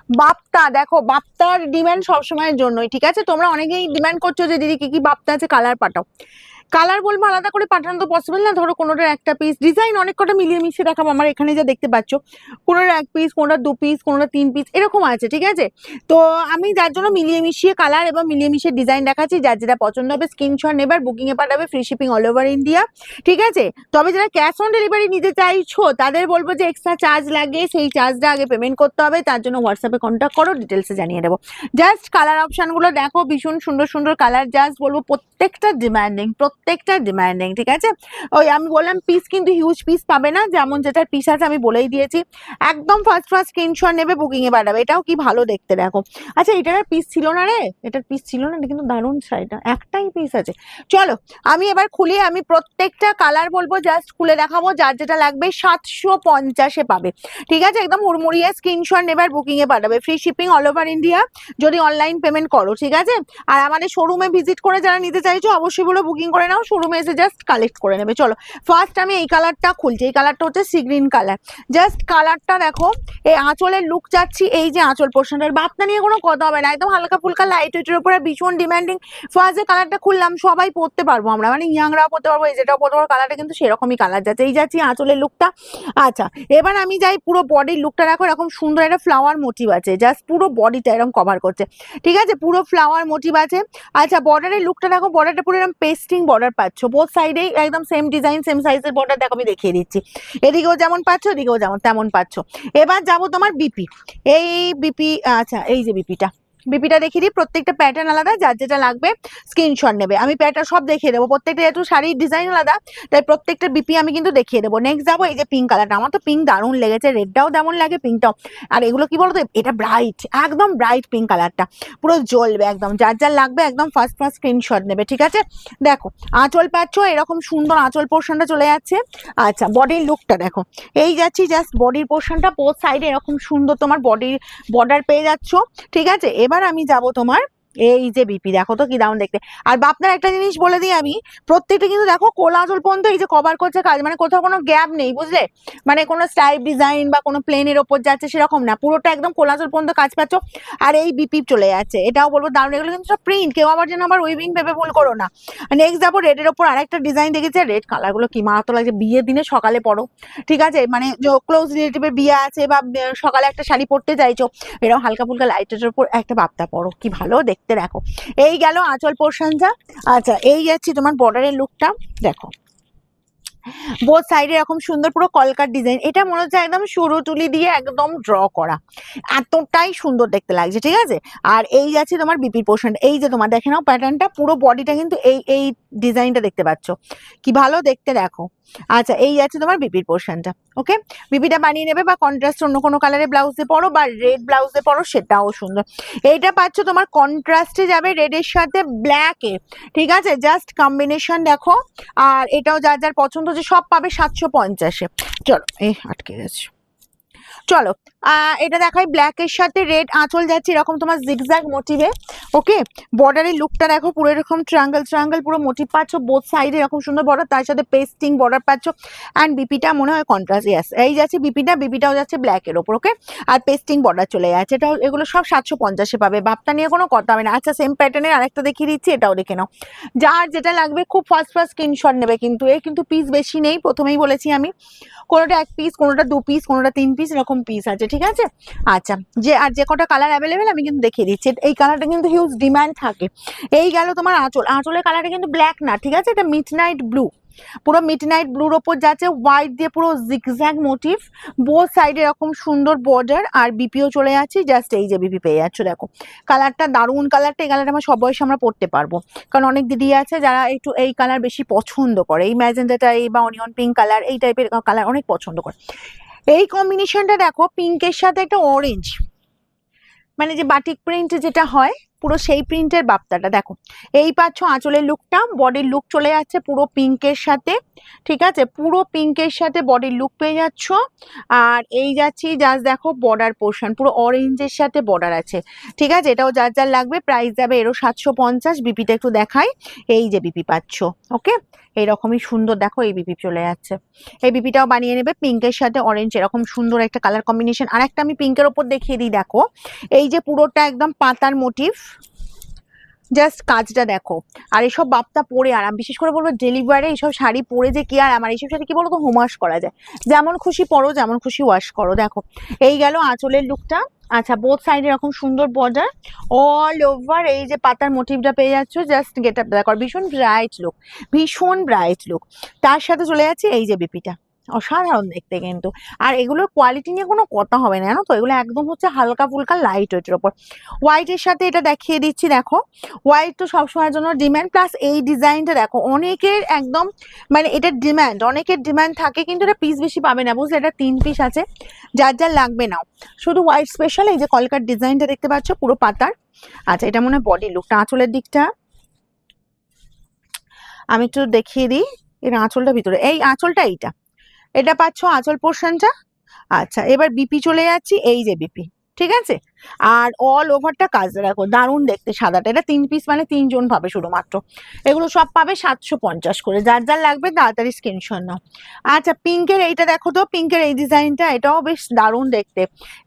বাপ্তা দেখো, বাপ্তার ডিমান্ড সবসময়ের জন্যই, ঠিক আছে? তোমরা অনেকেই ডিমান্ড করছো যে দিদি কি কি বাপ্তা আছে কালার পাঠাও। কালার বলবো আলাদা করে পাঠানো তো পসিবল না, ধরো কোনোটার একটা পিস, ডিজাইন অনেক কটা মিলিয়ে মিশিয়ে দেখাবো। আমার এখানে যা দেখতে পাচ্ছ, কোনোটা এক পিস, কোনোটা দু পিস, কোনোটা তিন পিস, এরকম আছে, ঠিক আছে? তো আমি যার জন্য মিলিয়ে মিশিয়ে কালার এবং মিলিয়ে মিশিয়ে ডিজাইন দেখাচ্ছি। যার যেটা পছন্দ হবে স্ক্রিনশট নেবে আর বুকিং এ পাঠাবে, free shipping all over India, ঠিক আছে? তবে যারা ক্যাশ অন ডেলিভারি নিতে চাইছো তাদের বলবো যে এক্সট্রা চার্জ লাগে, সেই চার্জটা আগে পেমেন্ট করতে হবে। তার জন্য হোয়াটসঅ্যাপে কন্ট্যাক্ট করো, ডিটেলসে জানিয়ে দেবো। জাস্ট কালার অপশনগুলো দেখো, ভীষণ সুন্দর সুন্দর কালার। জাস্ট বলবো প্রত্যেকটা ডিমান্ডিং, ঠিক আছে? ওই আমি বললাম পিস কিন্তু হিউজ পিস পাবে না, যেমন যেটার পিস আছে আমি বলেই দিয়েছি। একদম ফার্স্ট স্ক্রিনশট নেবে, বুকিং এ পাঠাবে। এটাও কি ভালো দেখতে দেখো। আচ্ছা এটার পিস ছিল না রে, এটার পিস ছিল না, এটা কিন্তু দারুণ শাড়িটা, একটাই পিস আছে। চলো আমি এবার খুলি, আমি প্রত্যেকটা কালার বলবো, জাস্ট খুলে দেখাবো। যার যেটা লাগবে 750-এ পাবে, ঠিক আছে? একদম হুড়মুড়িয়ে স্ক্রিনশট নেবে আর বুকিং এ পাঠাবে, free shipping all over India যদি অনলাইন পেমেন্ট করো, ঠিক আছে? আর আমাদের শোরুমে ভিজিট করে যারা নিতে চাইছো অবশ্যই বলো বুকিং করে নাও, শোরুমে এসে জাস্ট কালেক্ট করে নেবে। চলো ফার্স্ট আমি এই কালারটা খুলছি। এই কালারটা হচ্ছে সি গ্রিন কালার। জাস্ট কালারটা দেখো, এই আঁচলের লুক চাচ্ছি, এই যে আঁচল পোর্শনটার বাপটা নিয়ে কোনো কথা হবে না, একদম হালকা ফুলকা লাইট ওয়েটের উপরে ভীষণ ডিমান্ডিং। ফার্স্ট যে কালারটা খুললাম সবাই পরতে পারবো আমরা, মানে ইয়াংরাও পরতে পারবো, এই যেটাও পরতে পারবো। কালারটা কিন্তু সেরকমই কালার যাচ্ছে, এই যাচ্ছি আঁচলের লুকটা। আচ্ছা এবার আমি যাই পুরো বডির লুকটা। দেখো এরকম সুন্দর একটা ফ্লাওয়ার মোটিভ আছে, জাস্ট পুরো বডিটা এরকম কভার করছে, ঠিক আছে? পুরো ফ্লাওয়ার মোটিভ আছে। আচ্ছা বর্ডারের লুকটা দেখো, বর্ডারটা পুরো এরকম পেস্টিং বর্ডার পাচ্ছ, বোথ সাইডেই একদম সেম ডিজাইন সেম সাইজের বর্ডার। দেখো আমি দেখিয়ে দিচ্ছি, এদিকেও যেমন পাচ্ছ এদিকেও যেমন তেমন পাচ্ছ। এবার যাবো তোমার বিপি, এই বিপি। আচ্ছা এই যে বিপিটা দেখিয়ে দিই। প্রত্যেকটা প্যাটার্ন আলাদা, যার যেটা লাগবে স্ক্রিনশট নেবে। আমি প্যাটার্ন সব দেখিয়ে দেবো, প্রত্যেকটা একটু শাড়ির ডিজাইন আলাদা, তাই প্রত্যেকটা বিপি আমি কিন্তু দেখিয়ে দেবো। নেক্সট যাবো এই যে পিঙ্ক কালারটা, আমার তো পিঙ্ক দারুণ লেগেছে, রেডটাও তেমন লাগে, পিঙ্কটাও। আর এগুলো কি বলতো, এটা ব্রাইট, একদম ব্রাইট পিঙ্ক কালারটা, পুরো জ্বলবে একদম। যার যার লাগবে একদম ফার্স্ট স্ক্রিনশট নেবে, ঠিক আছে? দেখো আঁচল পাচ্ছ, এরকম সুন্দর আঁচল পোর্শনটা চলে যাচ্ছে। আচ্ছা বডির লুকটা দেখো, এই যাচ্ছি জাস্ট বডির পোর্শনটা, বোথ সাইডে এরকম সুন্দর তোমার বডির বর্ডার পেয়ে যাচ্ছ, ঠিক আছে? এবার আমি যাব তোমার এই যে বিপি, দেখো তো কি দারুণ দেখতে। আর আপনার একটা জিনিস বলে দিই আমি, প্রত্যেকটা কিন্তু দেখো কোলা আঁচল পর্যন্ত এই যে কভার করছে কাজ, মানে কোথাও কোনো গ্যাপ নেই, বুঝলে? মানে কোনো স্টাইপ ডিজাইন বা কোনো প্লেনের ওপর যাচ্ছে সেরকম না, পুরোটা একদম কোলা আঁচল পর্যন্ত কাজ পাচ্ছ। আর এই বিপি চলে যাচ্ছে, এটাও বলবো দারুণ। এগুলো কিন্তু সব প্রিন্ট, কেউ আবার যেন আবার উইভিং ভেবে ভুল করো না। নেক্সট যাবো রেডের ওপর, আরেকটা ডিজাইন দেখেছি, রেড কালারগুলো কি মারাত্মক লাগছে, বিয়ের দিনে সকালে পরো, ঠিক আছে? মানে ক্লোজ রিলেটিভের বিয়ে আছে বা সকালে একটা শাড়ি পরতে চাইছো, এরকম হালকা ফুলকা লাইটের উপর একটা বাপ্তা পরো, কি ভালো দেখতে দেখো। এই গেল আঁচল পোর্শনটা। আচ্ছা এই যাচ্ছি তোমার বর্ডারের লুকটা, দেখো বোথ সাইডে এরকম সুন্দর পুরো কলকার ডিজাইন। এটা মনে হচ্ছে একদম সরু তুলি দিয়ে একদম ড্র করা, এতটাই সুন্দর দেখতে লাগছে, ঠিক আছে? আর এই যাচ্ছে তোমার বিপির পোর্শন, এই যে তোমার দেখে নাও প্যাটার্নটা, পুরো বডিটা কিন্তু এই এই ডিজাইনটা দেখতে পাচ্ছ, কি ভালো দেখতে দেখো। আচ্ছা এই যাচ্ছে তোমার বিপির পোর্শনটা, ওকে? বিপিটা বানিয়ে নেবে বা কন্ট্রাস্ট অন্য কোনো কালারের ব্লাউজ দিয়ে পরো বা রেড ব্লাউজ দিয়ে পরো, সেটাও সুন্দর। এইটা পাচ্ছ তোমার কন্ট্রাস্টে যাবে রেডের সাথে ব্ল্যাকে, ঠিক আছে? জাস্ট কম্বিনেশন দেখো। আর এটাও যার যার পছন্দ যে সব পাবে 750-এ। চলো এই আটকে গেছে, চলো এটা দেখাই, ব্ল্যাকের সাথে রেড আঁচল যাচ্ছে এরকম তোমার জিগজ্যাগ মোটিভে, ওকে? বর্ডারের লুকটা দেখো, পুরো এরকম ট্রায়াঙ্গেল পুরো মোটিভ পাচ্ছ, বোথ সাইডে এরকম সুন্দর বর্ডার, তার সাথে পেস্টিং বর্ডার পাচ্ছ। অ্যান্ড বিপিটা মনে হয় কন্ট্রাস্ট, ইয়াস এই যাচ্ছে বিপিটাও যাচ্ছে ব্ল্যাকের ওপর, ওকে? আর পেস্টিং বর্ডার চলে যাচ্ছে। এটাও এগুলো সব 750-এ পাবে, বাপটা নিয়ে কোনো কথা হবে না। আচ্ছা সেম প্যাটার্নের আরেকটা দেখিয়ে দিচ্ছি, এটাও দেখে নাও। যার যেটা লাগবে খুব ফার্স্ট স্ক্রিনশট নেবে, কিন্তু কিন্তু পিস বেশি নেই, প্রথমেই বলেছি আমি। কোনোটা এক পিস, কোনোটা দু পিস, কোনোটা তিন পিস, এরকম পিস আছে, ঠিক আছে? আচ্ছা যে কটা কালার অ্যাভেলেবেল আমি কিন্তু দেখিয়ে দিচ্ছি। এই কালারটা কিন্তু হিউজ ডিমান্ড থাকে। এই গেল তোমার আঁচলের কালারটা কিন্তু ব্ল্যাক না, ঠিক আছে? এটা মিডনাইট ব্লু, পুরো মিডনাইট ব্লুর ওপর যাচ্ছে হোয়াইট দিয়ে পুরো জিগজ্যাগ মোটিভ, বোথ সাইডে এরকম সুন্দর বর্ডার। আর বিপিও চলে যাচ্ছে, জাস্ট এই যে বিপি পেয়ে যাচ্ছ, দেখো কালারটা দারুণ। কালারটা এই কালারটা আমার সব বয়সে আমরা পরতে পারবো, কারণ অনেক দিদি আছে যারা একটু এই কালার বেশি পছন্দ করে, এই ম্যাজেন্ডাটা এই বা অনিয়ন পিঙ্ক কালার, এই টাইপের কালার অনেক পছন্দ করে। এই কম্বিনেশনটা দেখো, পিঙ্কের সাথে একটা অরেঞ্জ, মানে যে বাটিক প্রিন্ট যেটা হয় পুরো সেই প্রিন্টের বাপ্তাটা দেখো। এই পাচ্ছ আঁচলের লুকটা, বডির লুক চলে যাচ্ছে পুরো পিঙ্কের সাথে, ঠিক আছে, পুরো পিঙ্কের সাথে বডির লুক পেয়ে যাচ্ছ। আর এই যাচ্ছি জাস্ট দেখো বর্ডার পোর্শন পুরো অরেঞ্জের সাথে বর্ডার আছে। ঠিক আছে, এটাও যার যার লাগবে প্রাইস যাবে এরও 750। বিপিটা একটু দেখাই, এই যে বিপি পাচ্ছ। ওকে, এইরকমই সুন্দর দেখো এই বিপি চলে যাচ্ছে। এই বিপিটাও বানিয়ে নেবে পিঙ্কের সাথে অরেঞ্জ, এরকম সুন্দর একটা কালার কম্বিনেশন। আর একটা আমি পিঙ্কের ওপর দেখিয়ে দিই, দেখো এই যে পুরোটা একদম পাতার মোটিভ, জাস্ট কাজটা দেখো। আর এইসব বাপ্তা পরে আরাম, বিশেষ করে বলবো ডেলিভারে এইসব শাড়ি পরে যে কি আর আমার এইসব শাড়ি কি বলতো হোম ওয়াশ করা যায়, যেমন খুশি পরো যেমন খুশি ওয়াশ করো। দেখো এই গেল আঁচলের লুকটা। আচ্ছা, বোথ সাইডে এরকম সুন্দর বর্ডার, অল ওভার এই যে পাতার মোটিভটা পেয়ে যাচ্ছ। জাস্ট গেট আপ দেখো, ভীষণ ব্রাইট লুক, ভীষণ ব্রাইট লুক। তার সাথে চলে যাচ্ছে এই যে বিপিটা, অসাধারণ দেখতে কিন্তু। আর এগুলোর কোয়ালিটি নিয়ে কোনো কথা হবে না, জানো তো, এগুলো একদম হচ্ছে হালকা ফুলকা লাইট ওয়েটের ওপর। হোয়াইটের সাথে এটা দেখিয়ে দিচ্ছি, দেখো হোয়াইট তো সবসময়ের জন্য ডিমান্ড, প্লাস এই ডিজাইনটা দেখো অনেকের একদম মানে এটার ডিমান্ড, অনেকের ডিমান্ড থাকে কিন্তু এটা পিস বেশি পাবে না, বুঝলে, এটা 3 পিস আছে, যার যার লাগবে নাও। শুধু হোয়াইট স্পেশাল এই যে কলকার ডিজাইনটা দেখতে পাচ্ছ পুরো পাতার। আচ্ছা, এটা মনে হয় বডি লুকটা। আঁচলের দিকটা আমি একটু দেখিয়ে দিই, এর আঁচলটা ভিতরে, এই আঁচলটা এইটা, এটা পাচ্ছ আঁচল পোর্শনটা। আচ্ছা, এবার বিপি চলে যাচ্ছি, এই যে বিপি। ঠিক আছে, আর অল ওভারটা কাজটা দেখো দারুণ দেখতে, সাদাটা। এটা 3 পিস মানে 3 জন পাবে শুধুমাত্র। এগুলো সব পাবে 750 করে, যার যার লাগবে তাড়াতাড়ি স্ক্রিনশট নাও। আচ্ছা, পিঙ্কের এইটা দেখো তো, পিঙ্কের এই ডিজাইনটা, এটাও বেশ দারুণ দেখতে।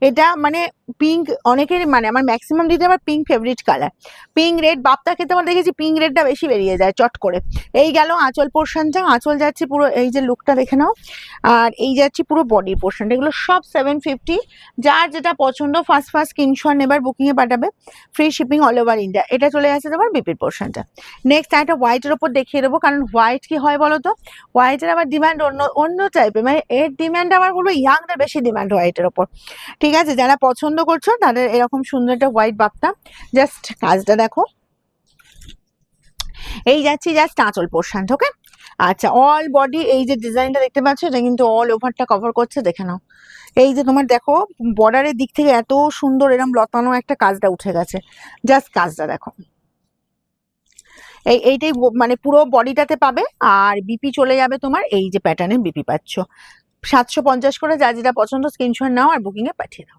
এটা মানে পিঙ্ক অনেকের মানে আমার ম্যাক্সিমাম দিতে আবার pink favourite colour. Pink red বাপ্তা খেতে আমার দেখেছি পিঙ্ক রেডটা বেশি বেরিয়ে যায় চট করে। এই গেল আঁচল পোর্শনটা, আঁচল যাচ্ছে পুরো এই যে লুকটা দেখে নাও। আর এই যাচ্ছে পুরো বডি পোর্শনটা, এগুলো সব 750। যার যেটা পছন্দ ফার্স্ট স্ক্রিনশট নেবার, বুকিং এ পাঠাবে, free shipping all over India. এটা চলে আসছে তোমার বিপির পোর্শনটা। নেক্সট একটা হোয়াইটের ওপর দেখিয়ে দেবো, কারণ হোয়াইট কি হয় বলো তো, হোয়াইটের আবার ডিমান্ড অন্য অন্য টাইপের, মানে এর ডিমান্ড আবার বলবো ইয়াংদের বেশি ডিমান্ড হোয়াইটের ওপর। ঠিক আছে, যারা পছন্দ করছো তাদের এরকম সুন্দর একটা হোয়াইট বাপ্তা। জাস্ট কাজটা দেখো, এই যাচ্ছি জাস্ট আঁচল পোর্শন। ওকে, আচ্ছা, অল বডি এই যে ডিজাইনটা দেখতে পাচ্ছ এটা কিন্তু অল ওভারটা কভার করছে, দেখে নাও। এই যে তোমার দেখো বর্ডারের দিক থেকে এত সুন্দর এরকম লতানো একটা কাজটা উঠে গেছে, জাস্ট কাজটা দেখো। এইটাই মানে পুরো বডিটাতে পাবে। আর বিপি চলে যাবে তোমার এই যে প্যাটার্নের বিপি পাচ্ছ, 750 করে, যা যেটা পছন্দ স্ক্রিনশট নাও আর বুকিং এ পাঠিয়ে দাও।